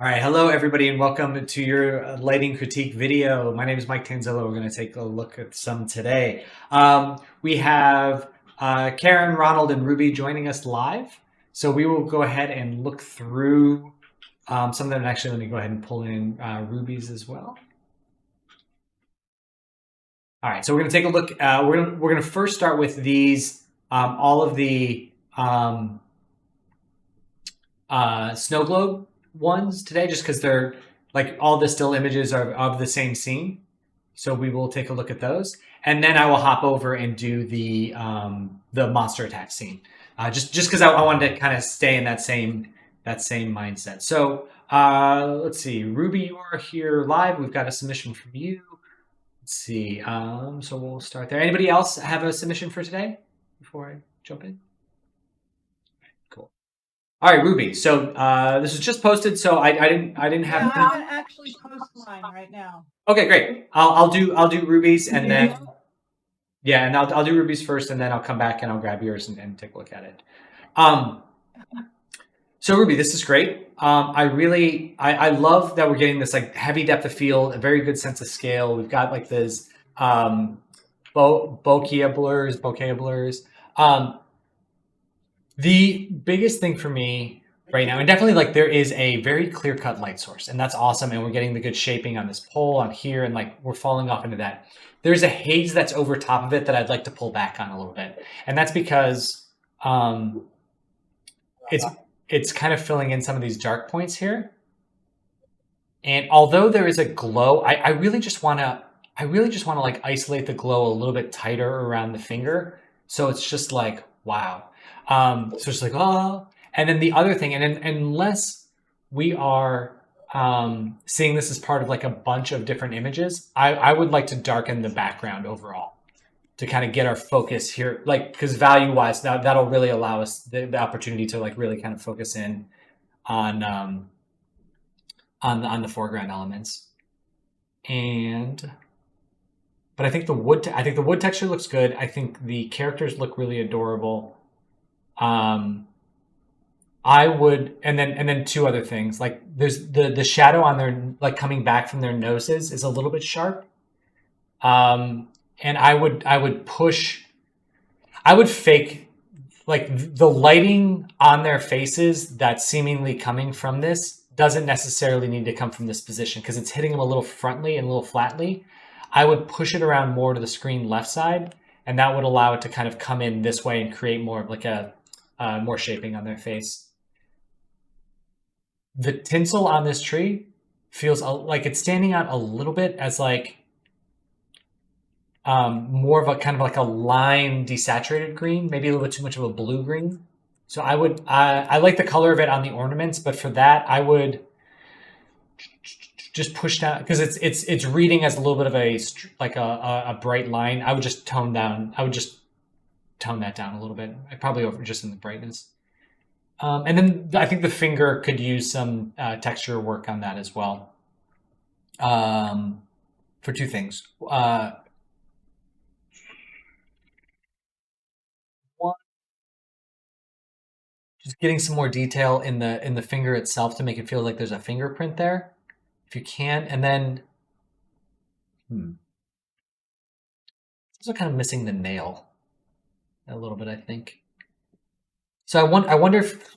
All right, hello everybody, and welcome to your lighting critique video. My name is Mike Tanzillo. We're going to take a look at some today. We have Karen, Ronald, and Ruby joining us live. So we will go ahead and look through some of them. Actually, let me go ahead and pull in Ruby's as well. All right, so we're going to take a look. We're going to first start with these, all of the snow globe ones today, just because they're like all the still images are of the same scene. So we will take a look at those, and then I will hop over and do the monster attack scene. Just because I wanted to kind of stay in that same mindset. So let's see, Ruby, you are here live. We've got a submission from you. Let's see. So we'll start there. Anybody else have a submission for today before I jump in? All right, Ruby. So this was just posted, so I didn't have. Yeah, I'm gonna actually post mine right now. Okay, great. I'll do Ruby's and then and I'll do Ruby's first, and then I'll come back and I'll grab yours and take a look at it. So Ruby, this is great. I love that we're getting this like heavy depth of field, a very good sense of scale. We've got like this bokeh blurs. The biggest thing for me right now, and definitely like there is a very clear-cut light source, and that's awesome, and we're getting the good shaping on this pole on here, and like we're falling off into that. There's a haze that's over top of it that I'd like to pull back on a little bit, and that's because it's kind of filling in some of these dark points here. And although there is a glow, I really just want to like isolate the glow a little bit tighter around the finger, so it's just like wow. So it's like, oh, and then the other thing, and unless we are seeing this as part of like a bunch of different images, I would like to darken the background overall to kind of get our focus here, like, because value-wise, that'll really allow us the opportunity to like really kind of focus in on the foreground elements. But I think the wood texture looks good. I think the characters look really adorable. I would, and then two other things, like there's the shadow on their, like coming back from their noses is a little bit sharp. And I would fake like the lighting on their faces that's seemingly coming from this doesn't necessarily need to come from this position because it's hitting them a little frontly and a little flatly. I would push it around more to the screen left side, and that would allow it to kind of come in this way and create more of like a more shaping on their face. The tinsel on this tree feels like it's standing out a little bit as like more of a kind of like a lime desaturated green, maybe a little bit too much of a blue green. So I like the color of it on the ornaments, but for that I would just push down because it's reading as a little bit of a bright line. I would just tone that down a little bit, probably over just in the brightness. And then I think the finger could use some texture work on that as well. For two things. One, just getting some more detail in the finger itself to make it feel like there's a fingerprint there, if you can. And then, also kind of missing the nail a little bit, I think. So I wonder if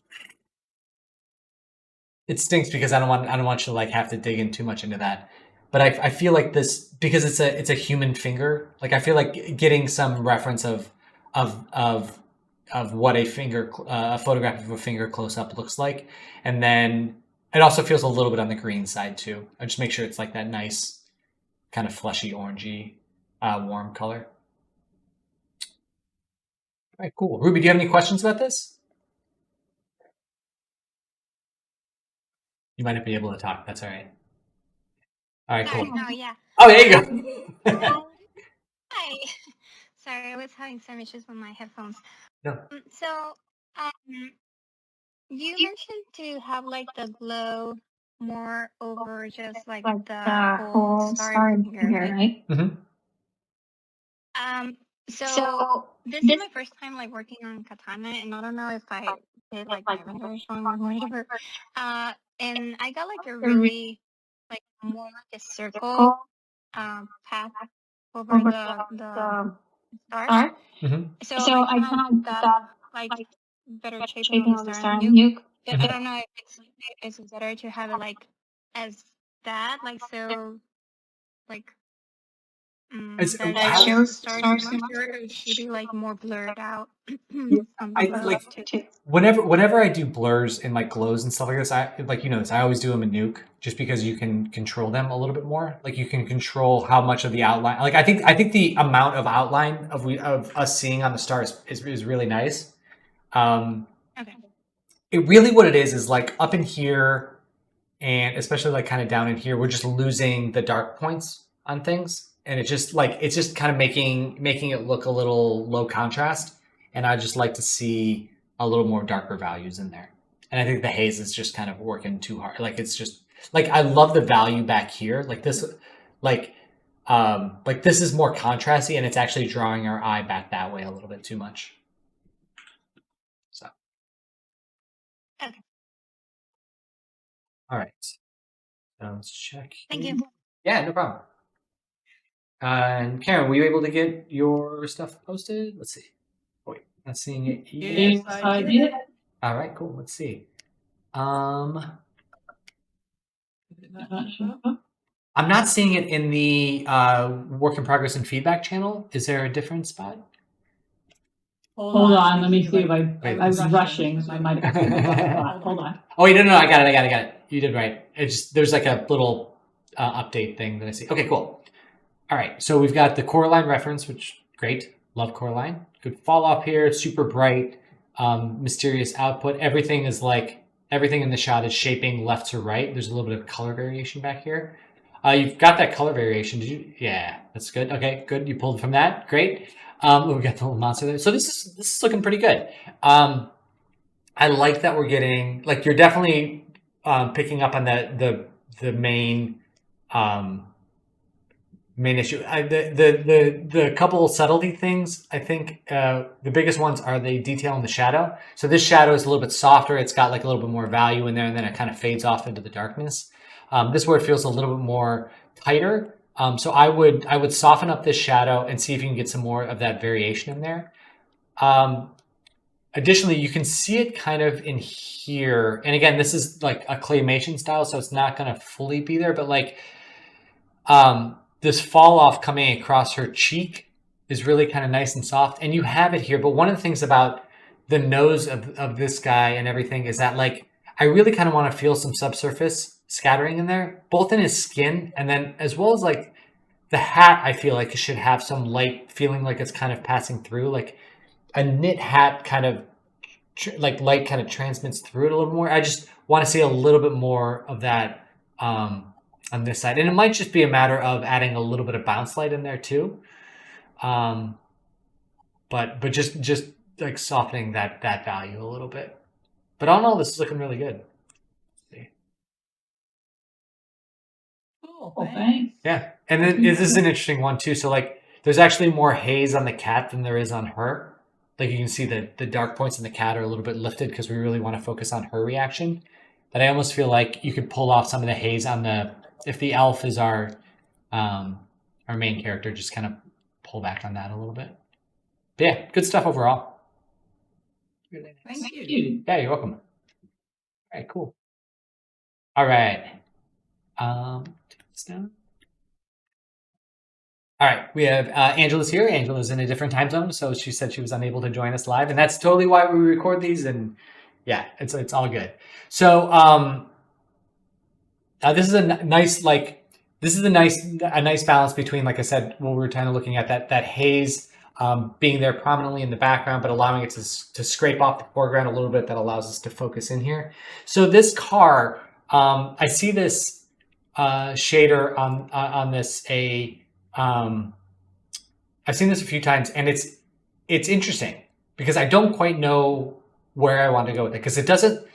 it stinks because I don't want you to like have to dig in too much into that. But I feel like this, because it's a human finger. Like I feel like getting some reference of what a photograph of a finger close up looks like, and then it also feels a little bit on the green side too. I just make sure it's like that nice kind of fleshy orangey warm color. All right, cool. Ruby, do you have any questions about this? You might not be able to talk. That's all right. All right, cool. No, yeah. Oh, there you go. Hi. Sorry, I was having some issues with my headphones. No. So, you mentioned to have like the glow more over just like the whole star finger, right? Mm-hmm. So this is my first time like working on katana, and I don't know if I did like my renders wrong or whatever. And I got like a really like more like a circle path over the stars. Mhm. So I kind of got like better shaping on the star and the nuke. But I don't know if it's better to have it like as that, like so like It's that it how shows the stars too much, or it should be like more blurred out on I both like too. whenever I do blurs and like glows and stuff like this, I like this. I always do them in Nuke just because you can control them a little bit more. Like you can control how much of the outline. Like I think the amount of outline of us seeing on the stars is really nice. Okay. It really what it is like up in here and especially like kind of down in here, we're just losing the dark points on things, and it's just kind of making it look a little low contrast. And I just like to see a little more darker values in there. And I think the haze is just kind of working too hard. Like it's just like I love the value back here. Like this is more contrasty, and it's actually drawing our eye back that way a little bit too much. So. Okay. All right. So let's check. Thank you. Yeah, no problem. And Karen, were you able to get your stuff posted? Let's see. Oh, wait, not seeing it here. Yes, I did. All right, cool. Let's see. I'm not seeing it in the work in progress and feedback channel. Is there a different spot? Hold on, let me see if I was rushing. So I might have hold on. Oh wait, no, I got it. You did right. It's just there's like a little update thing that I see. Okay, cool. All right, so we've got the Coraline reference, which great. Love Coraline. Good fall off here. Super bright, mysterious output. Everything in the shot is shaping left to right. There's a little bit of color variation back here. You've got that color variation. Did you? Yeah, that's good. Okay, good. You pulled from that. Great. We got the little monster there. So this is looking pretty good. I like that we're getting like you're definitely picking up on the main main issue. The couple subtlety things. I think the biggest ones are the detail in the shadow. So this shadow is a little bit softer. It's got like a little bit more value in there, and then it kind of fades off into the darkness. This where it feels a little bit more tighter. So I would soften up this shadow and see if you can get some more of that variation in there. Additionally, you can see it kind of in here. And again, this is like a claymation style, so it's not going to fully be there. But like this fall off coming across her cheek is really kind of nice and soft. And you have it here. But one of the things about the nose of this guy and everything is that like I really kind of want to feel some subsurface scattering in there, both in his skin and then as well as like the hat. I feel like it should have some light feeling like it's kind of passing through, like a knit hat kind of like light kind of transmits through it a little more. I just want to see a little bit more of that on this side, and it might just be a matter of adding a little bit of bounce light in there too, but just like softening that value a little bit. But all in all, this is looking really good. Cool, thanks. Yeah, and then this is an interesting one too. So like, there's actually more haze on the cat than there is on her. Like you can see the dark points in the cat are a little bit lifted because we really want to focus on her reaction. But I almost feel like you could pull off some of the haze on if the elf is our main character, just kind of pull back on that a little bit. But yeah, good stuff overall. Really nice. Thank you. Yeah, you're welcome. All right, cool. All right. Take this down. All right, we have Angela's here. Angela's in a different time zone, so she said she was unable to join us live, and that's totally why we record these. And yeah, it's all good. So this is a nice balance between, like I said, what we were kind of looking at that haze being there prominently in the background, but allowing it to scrape off the foreground a little bit. That allows us to focus in here. So this car, I see this shader on this I've seen this a few times, and it's interesting because I don't quite know where I want to go with it, because it doesn't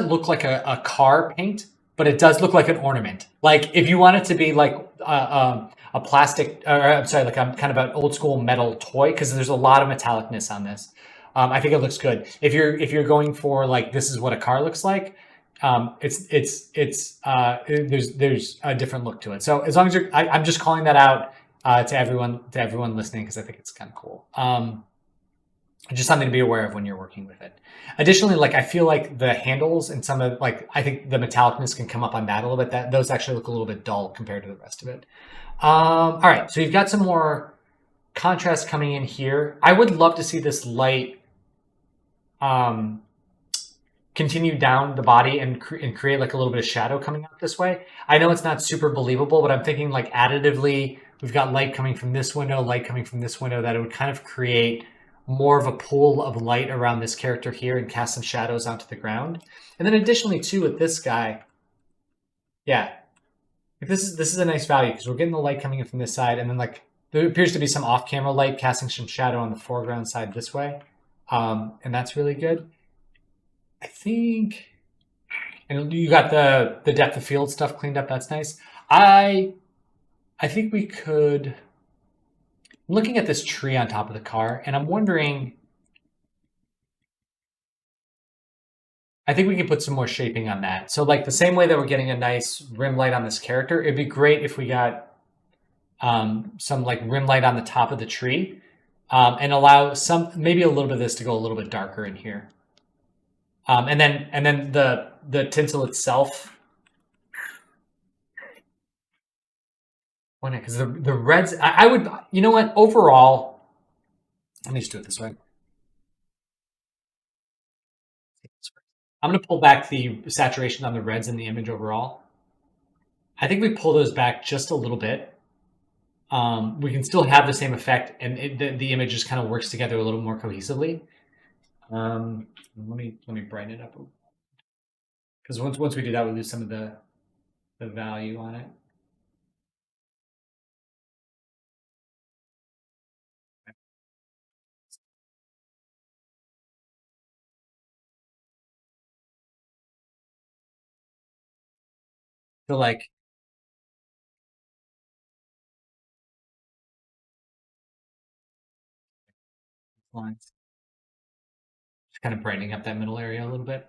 look like a car paint, but it does look like an ornament. Like if you want it to be like a plastic, or I'm sorry, like kind of an old school metal toy, because there's a lot of metallicness on this. I think it looks good. If you're going for like this is what a car looks like, there's a different look to it. So as long as I'm just calling that out to everyone listening, because I think it's kind of cool. Just something to be aware of when you're working with it. Additionally, like I feel like the handles and some of I think the metallicness can come up on that a little bit. That those actually look a little bit dull compared to the rest of it. All right, so you've got some more contrast coming in here. I would love to see this light continue down the body and create like a little bit of shadow coming out this way. I know it's not super believable, but I'm thinking like additively, we've got light coming from this window, light coming from this window, that it would kind of create more of a pool of light around this character here and cast some shadows onto the ground. And then additionally too with this guy, yeah, this is a nice value because we're getting the light coming in from this side, and then like there appears to be some off-camera light casting some shadow on the foreground side this way, and that's really good. I think, and you got the depth of field stuff cleaned up. That's nice. I think we could. I'm looking at this tree on top of the car, and I'm wondering. I think we can put some more shaping on that. So like the same way that we're getting a nice rim light on this character, it'd be great if we got some like rim light on the top of the tree, and allow maybe a little bit of this to go a little bit darker in here. And then the tinsel itself. Because the reds, I would, you know what, overall, let me just do it this way. I'm going to pull back the saturation on the reds in the image overall. I think we pull those back just a little bit. We can still have the same effect, and the image just kind of works together a little more cohesively. Let me brighten it up, because once we do that, we lose some of the value on it. So like lines, just kind of brightening up that middle area a little bit.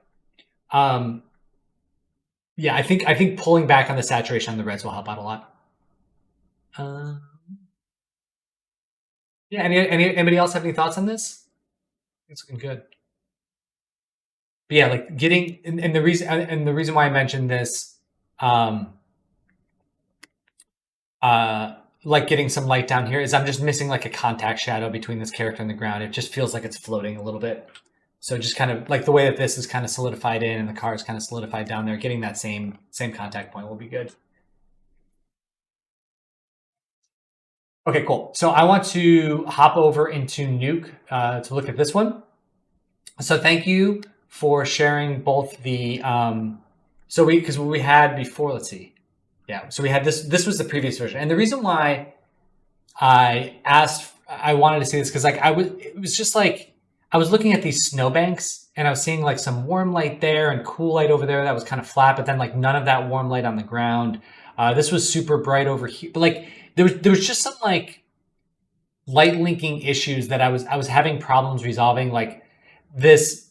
Yeah, I think pulling back on the saturation on the reds will help out a lot. Yeah, anybody else have any thoughts on this? It's looking good. But yeah, like getting and the reason why I mentioned this, like getting some light down here is I'm just missing like a contact shadow between this character and the ground. It just feels like it's floating a little bit. So just kind of like the way that this is kind of solidified in and the car is kind of solidified down there, getting that same contact point will be good. Okay, cool. So I want to hop over into Nuke to look at this one. So thank you for sharing both the because what we had before, let's see. Yeah, so we had this was the previous version. And the reason why I wanted to see this, because like it was just like I was looking at these snowbanks and I was seeing like some warm light there and cool light over there that was kind of flat, but then like none of that warm light on the ground. This was super bright over here, but like there was just some like light linking issues that I was having problems resolving. Like this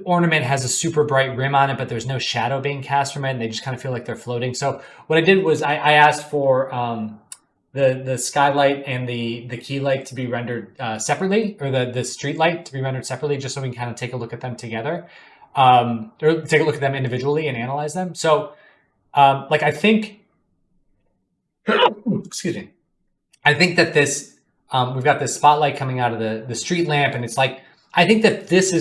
ornament has a super bright rim on it, but there's no shadow being cast from it, and they just kind of feel like they're floating. So what I did was I asked for the skylight and the key light to be rendered separately, or the street light to be rendered separately, just so we can kind of take a look at them together, or take a look at them individually and analyze them. So like I think, excuse me, I think that this we've got this spotlight coming out of the street lamp, and it's like, I think that this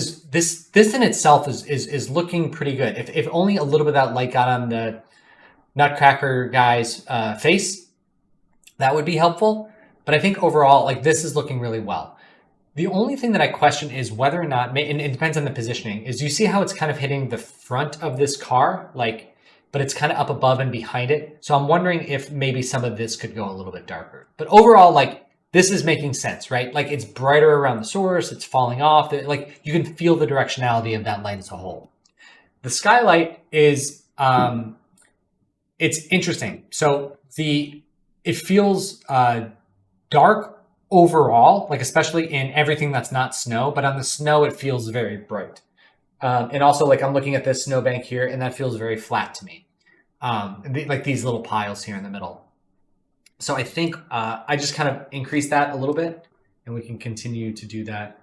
in itself is looking pretty good. If only a little bit of that light got on the Nutcracker guy's face, that would be helpful. But I think overall, like this is looking really well. The only thing that I question is whether or not, and it depends on the positioning, is you see how it's kind of hitting the front of this car, like, but it's kind of up above and behind it. So I'm wondering if maybe some of this could go a little bit darker. But overall, like, this is making sense, right? Like it's brighter around the source, it's falling off. Like you can feel the directionality of that light as a whole. The skylight is, it's interesting. So it feels dark overall, like especially in everything that's not snow, but on the snow, it feels very bright. And also, like, I'm looking at this snowbank here, and that feels very flat to me. Like these little piles here in the middle. So I think I just kind of increase that a little bit, and we can continue to do that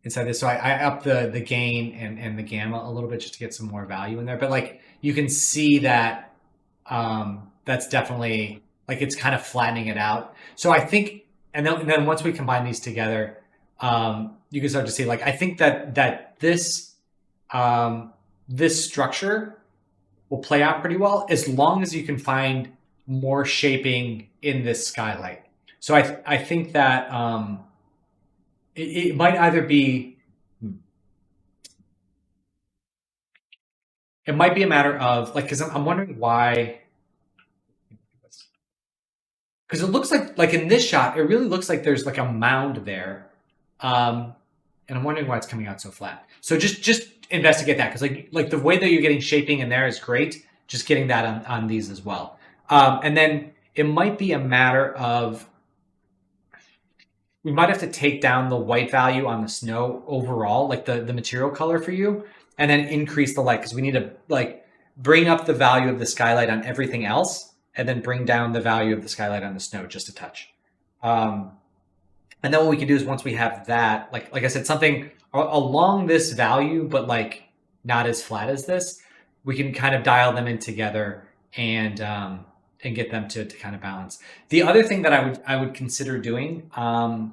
inside this. So I up the gain and the gamma a little bit just to get some more value in there. But like you can see that that's definitely like it's kind of flattening it out. So I think, and then once we combine these together, you can start to see like I think that this this structure will play out pretty well as long as you can find more shaping in this skylight. So I think that it might either be, it might be a matter of like, because I'm wondering why, because it looks like in this shot, it really looks like there's like a mound there. And I'm wondering why it's coming out so flat. So just investigate that, because like the way that you're getting shaping in there is great. Just getting that on these as well. And then it might be a matter of, we might have to take down the white value on the snow overall, like the material color for you, and then increase the light, because we need to like bring up the value of the skylight on everything else, and then bring down the value of the skylight on the snow just a touch. And then what we can do is once we have that, like I said, something along this value, but like not as flat as this, we can kind of dial them in together and get them to kind of balance. The other thing that I would consider doing for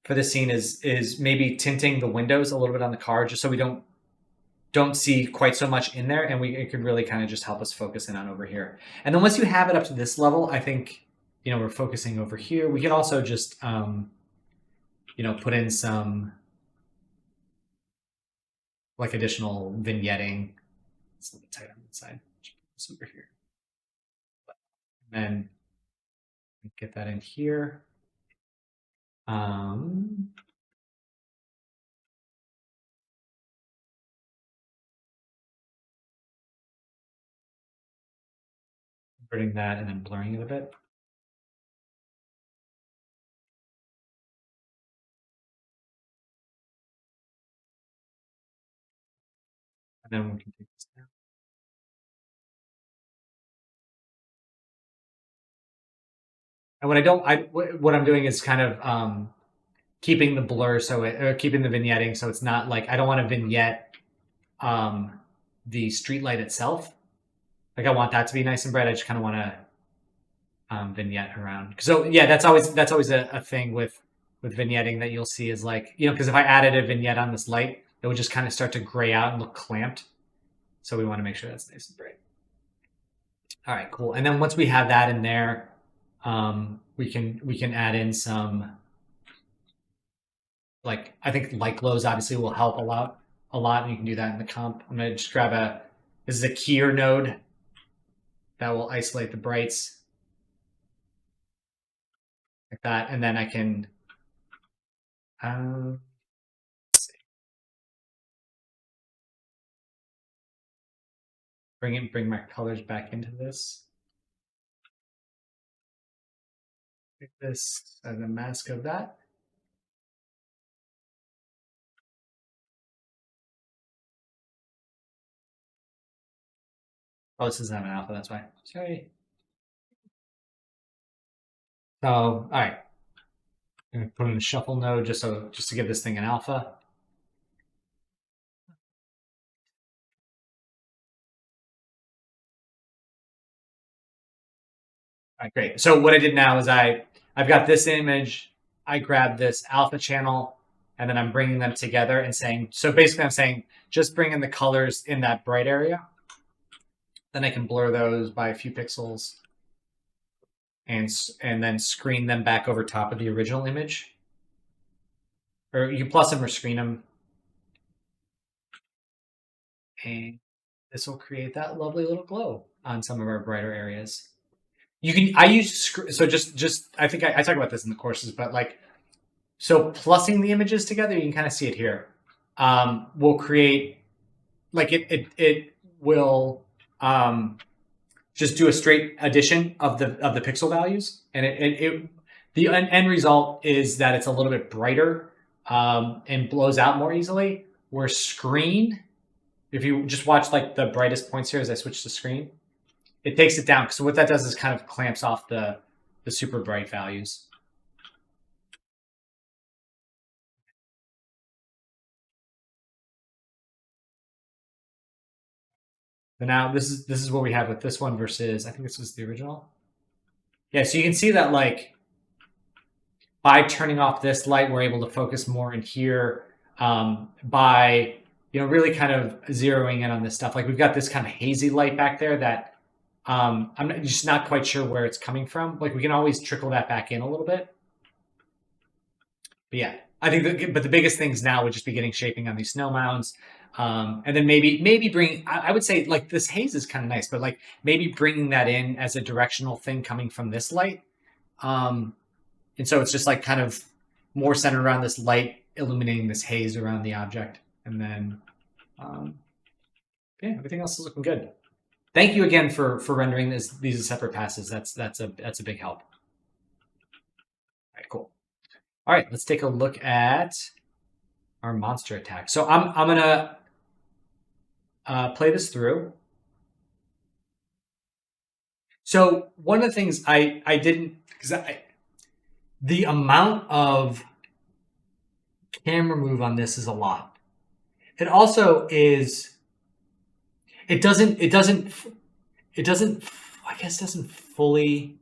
this scene is maybe tinting the windows a little bit on the car, just so we don't see quite so much in there, and it could really kind of just help us focus in on over here. And then once you have it up to this level, I think, you know, we're focusing over here. We could also just you know, put in some like additional vignetting. It's a little tight on the side. It's over here. And then get that in here. Converting that and then blurring it a bit. And then we can take this down. And what I'm doing is kind of keeping the blur, keeping the vignetting, so it's not like, I don't want to vignette the street light itself. Like I want that to be nice and bright. I just kind of want to vignette around. So yeah, that's always a thing with vignetting that you'll see is like, you know, because if I added a vignette on this light, it would just kind of start to gray out and look clamped. So we want to make sure that's nice and bright. All right, cool. And then once we have that in there, we can add in some, like, I think light glows obviously will help a lot, and you can do that in the comp. I'm gonna just grab this is a keyer node that will isolate the brights like that, and then I can let's see. Bring my colors back into this. Take this as a mask of that. Oh, this doesn't have an alpha, that's why. Sorry. So, all right. I'm gonna put in a shuffle node just to give this thing an alpha. All right, great. So what I did now is I've got this image, I grabbed this alpha channel, and then I'm bringing them together and saying, so basically I'm saying, just bring in the colors in that bright area. Then I can blur those by a few pixels and then screen them back over top of the original image. Or you can plus them or screen them. And this will create that lovely little glow on some of our brighter areas. I use, so just I think I talk about this in the courses, but like, so plussing the images together, you can kind of see it here, will create, like it will just do a straight addition of the pixel values, and the end result is that it's a little bit brighter and blows out more easily. Where screen, if you just watch like the brightest points here as I switch to screen, it takes it down. So what that does is kind of clamps off the super bright values. So now this is what we have with this one versus, I think this was the original. Yeah, so you can see that like by turning off this light, we're able to focus more in here by, you know, really kind of zeroing in on this stuff. Like we've got this kind of hazy light back there that I'm just not quite sure where it's coming from. Like we can always trickle that back in a little bit. But yeah, I think but the biggest things now would just be getting shaping on these snow mounds. And then maybe bring, I would say like this haze is kind of nice, but like maybe bringing that in as a directional thing coming from this light. And so it's just like kind of more centered around this light illuminating this haze around the object. And then, yeah, everything else is looking good. Thank you again for rendering these as separate passes. That's a big help. All right, cool. All right, let's take a look at our monster attack. So I'm gonna play this through. So one of the things I didn't, because the amount of camera move on this is a lot. It also is, it doesn't fully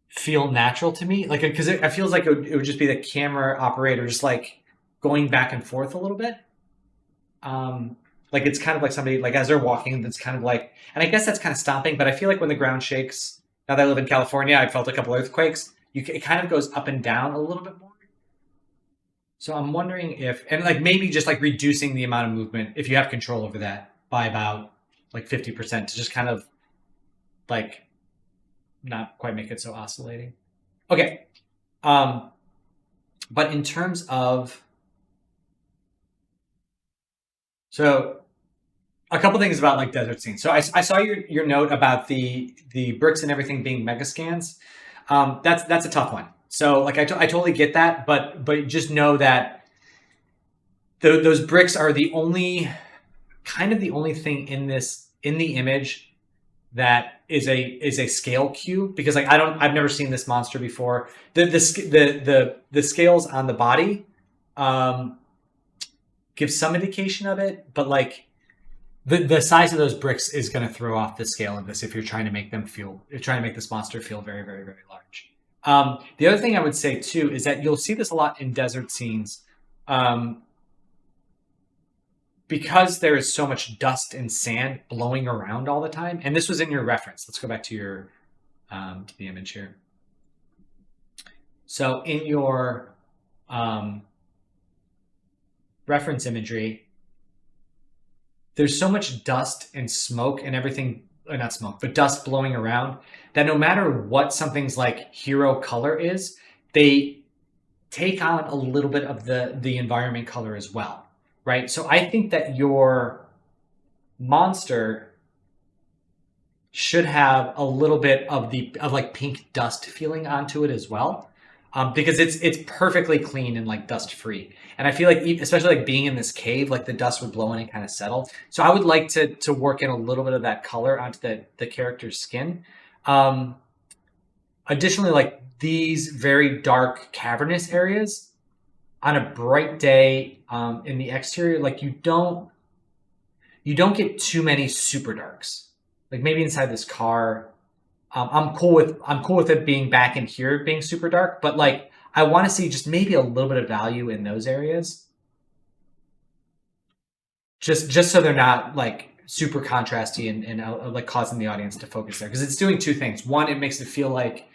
feel natural to me. Like, because it feels like it would just be the camera operator just like going back and forth a little bit. Like it's kind of like somebody, like as they're walking, that's kind of like, and I guess that's kind of stomping, but I feel like when the ground shakes, now that I live in California, I felt a couple earthquakes, it kind of goes up and down a little bit more. So I'm wondering if, and like maybe just like reducing the amount of movement, if you have control over that, by about like 50% to just kind of like not quite make it so oscillating. Okay. But in terms of, so a couple things about like desert scenes. So I saw your note about the bricks and everything being mega scans. That's a tough one. So like I totally get that, but just know that those bricks are the only thing in the image that is a scale cue, because like I've never seen this monster before. The scales on the body give some indication of it, but like the size of those bricks is going to throw off the scale of this if you're trying to make this monster feel very, very, very large. The other thing I would say too is that you'll see this a lot in desert scenes, because there is so much dust and sand blowing around all the time. And this was in your reference. Let's go back to your to the image here. So in your reference imagery, there's so much dust and smoke and everything, not smoke, but dust blowing around, that no matter what something's like hero color is, they take on a little bit of the environment color as well, right? So I think that your monster should have a little bit of like pink dust feeling onto it as well. Because it's perfectly clean and like dust free. And I feel like, especially like being in this cave, like the dust would blow in and kind of settle. So I would like to work in a little bit of that color onto the character's skin. Additionally, like these very dark cavernous areas on a bright day in the exterior, like you don't get too many super darks. Like maybe inside this car. I'm cool with it being back in here being super dark, but like I want to see just maybe a little bit of value in those areas, just so they're not like super contrasty and like causing the audience to focus there, because it's doing two things. One, it makes it feel like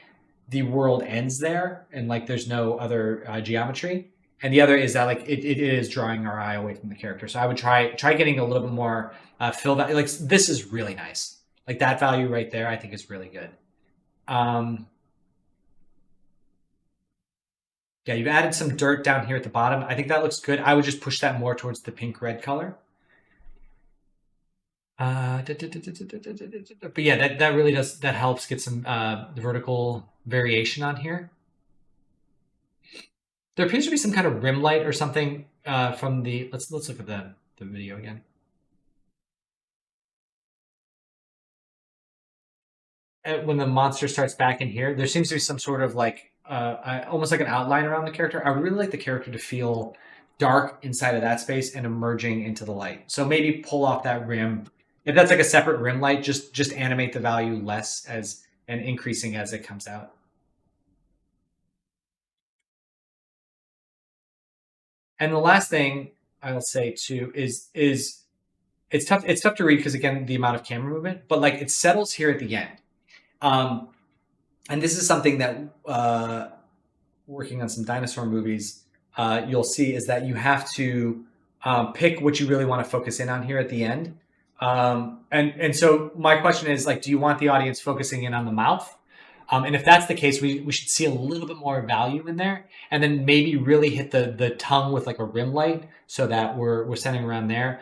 the world ends there and like there's no other geometry, and the other is that like it is drawing our eye away from the character. So I would try getting a little bit more fill value. Like this is really nice. Like that value right there, I think is really good. Yeah, you've added some dirt down here at the bottom. I think that looks good. I would just push that more towards the pink-red color. But yeah, that really that helps get some vertical variation on here. there appears to be some kind of rim light or something from the. Let's look at the video again. When the monster starts back in here, there seems to be some sort of like almost like an outline around the character. I would really like the character to feel dark inside of that space and emerging into the light. So maybe pull off that rim. If that's like a separate rim light, just animate the value less and increasing as it comes out. And the last thing I'll say too is it's tough to read because again the amount of camera movement, but like it settles here at the end. And this is something that working on some dinosaur movies you'll see is that you have to pick what you really want to focus in on here at the end. And so my question is like, do you want the audience focusing in on the mouth? And if that's the case, we should see a little bit more value in there, and then maybe really hit the tongue with like a rim light so that we're centering around there.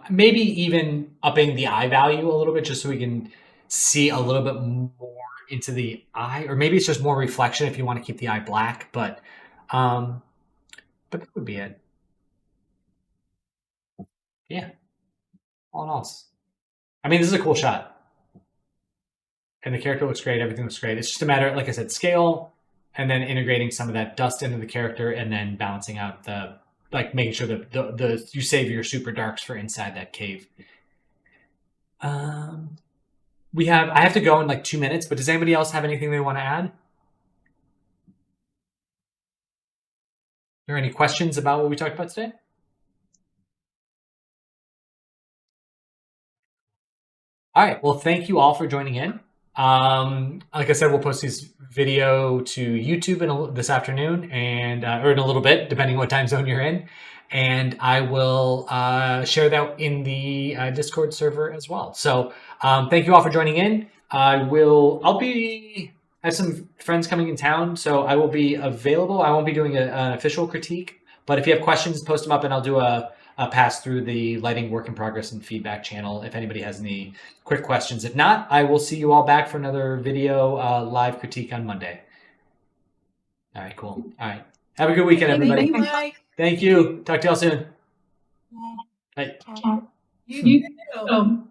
Maybe even upping the eye value a little bit just so we can see a little bit more into the eye, or maybe it's just more reflection if you want to keep the eye black. But that would be it. Yeah. All in all, I mean, this is a cool shot. And the character looks great. Everything looks great. It's just a matter, like I said, scale, and then integrating some of that dust into the character, and then balancing out making sure that you save your super darks for inside that cave. I have to go in like 2 minutes, but does anybody else have anything they want to add? Are there any questions about what we talked about today? All right. Well, thank you all for joining in. Like I said, we'll post this video to YouTube this afternoon, and or in a little bit, depending what time zone you're in. And I will share that in the Discord server as well. So thank you all for joining in. I have some friends coming in town, so I will be available. I won't be doing an official critique, but if you have questions, post them up, and I'll do a pass through the lighting work in progress and feedback channel if anybody has any quick questions. If not, I will see you all back for another video live critique on Monday. All right, cool. All right. Have a good weekend, everybody. Thank you. Talk to y'all soon. Bye. You too.